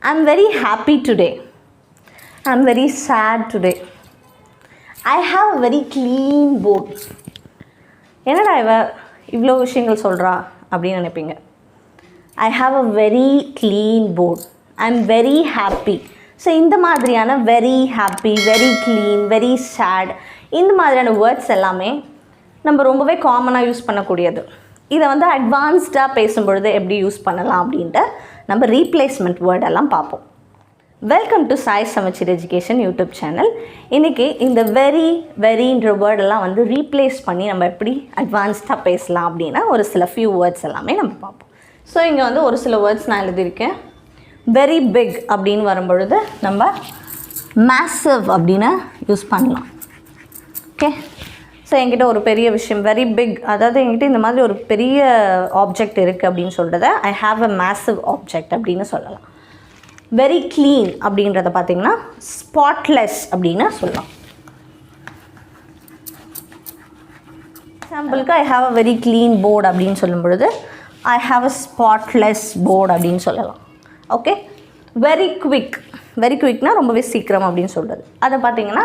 I'm very happy today. I'm very sad today. I have a very clean board. என்னடா இவ்வளோ விஷயங்கள் சொல்கிறா அப்படின்னு நினைப்பீங்க. I have a very clean board. I'm very happy. So இந்த மாதிரியான very happy, very clean, very sad இந்த மாதிரியான வேர்ட்ஸ் எல்லாமே நம்ம ரொம்பவே காமனாக யூஸ் பண்ணக்கூடியது. இதை வந்து அட்வான்ஸ்டாக பேசும்பொழுது எப்படி யூஸ் பண்ணலாம் அப்படின்ட்டு நம்ம ரீப்ளேஸ்மெண்ட் வேர்டெல்லாம் பார்ப்போம். வெல்கம் டு சாய் சமச்சீர் எஜுகேஷன் யூடியூப் சேனல். இன்றைக்கி இந்த வெரின்ற வேர்டெல்லாம் வந்து ரீப்ளேஸ் பண்ணி நம்ம எப்படி அட்வான்ஸ்டாக பேசலாம் அப்படின்னா ஒரு சில ஃபியூ வேர்ட்ஸ் எல்லாமே நம்ம பார்ப்போம். ஸோ இங்கே வந்து ஒரு சில வேர்ட்ஸ் நான் எழுதியிருக்கேன். வெரி பிக் அப்படின்னு வரும்பொழுது நம்ம மேசிவ் அப்படின்னு யூஸ் பண்ணலாம். ஓகே, ஸோ என்கிட்ட ஒரு பெரிய விஷயம் வெரி பிக், அதாவது என்கிட்ட இந்த மாதிரி ஒரு பெரிய ஆப்ஜெக்ட் இருக்குது அப்படின்னு சொல்கிறத I have a massive object அப்படின்னு சொல்லலாம். வெரி க்ளீன் அப்படின்றத பார்த்திங்கன்னா ஸ்பாட்லெஸ் அப்படின்னு சொல்லலாம். எக்ஸாம்பிளுக்கு I have a very clean board அப்படின்னு சொல்லும் பொழுது I have a spotless board அப்படின்னு சொல்லலாம். ஓகே, வெரி குவிக்னால் ரொம்பவே சீக்கிரம் அப்படின்னு சொல்கிறது. அதை பார்த்திங்கன்னா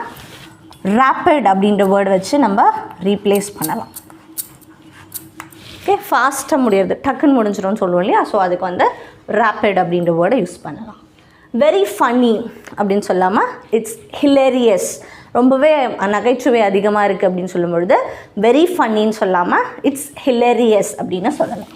ரேப்பிட் அப்படின்ற வேர்டு வச்சு நம்ம ரீப்ளேஸ் பண்ணலாம். ஓகே, ஃபாஸ்ட்டாக முடியாது, டக்குன்னு முடிஞ்சிடும்னு சொல்லுவோம் இல்லையா, ஸோ அதுக்கு வந்து ரேப்பிட் அப்படின்ற வேர்டை யூஸ் பண்ணலாம். வெரி ஃபன்னி அப்படின்னு சொல்லாமல் இட்ஸ் ஹிலேரியஸ், ரொம்பவே நகைச்சுவை அதிகமாக இருக்குது அப்படின்னு சொல்லும்பொழுது வெரி ஃபன்னின்னு சொல்லாமல் இட்ஸ் ஹிலேரியஸ் அப்படின்னு சொல்லலாம்.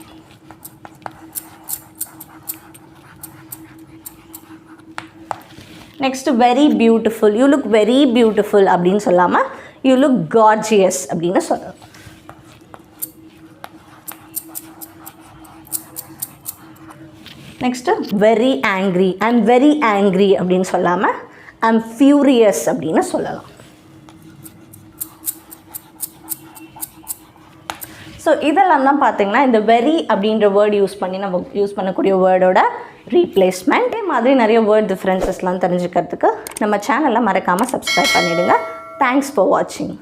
Next very beautiful, you look very beautiful அப்படின்னு சொல்லாமல் யூ லுக் கார்ஜியஸ் அப்படின்னு சொல்லலாம். Next very angry, I am very angry அப்படின்னு சொல்லாமல் ஐ எம் ஃபியூரியஸ் அப்படின்னு சொல்லலாம். ஸோ இதெல்லாம் தான் பார்த்திங்கன்னா இந்த வெரி அப்படின்ற வேர்டு யூஸ் பண்ணி நம்ம யூஸ் பண்ணக்கூடிய வேர்டோட ரீப்ளேஸ்மெண்ட். இதே மாதிரி நிறைய வேர்ட் டிஃப்ரென்சஸ்லாம் தெரிஞ்சுக்கிறதுக்கு நம்ம சேனலை மறக்காமல் சப்ஸ்கிரைப் பண்ணிவிடுங்க. தேங்க்ஸ் ஃபார் வாட்சிங்.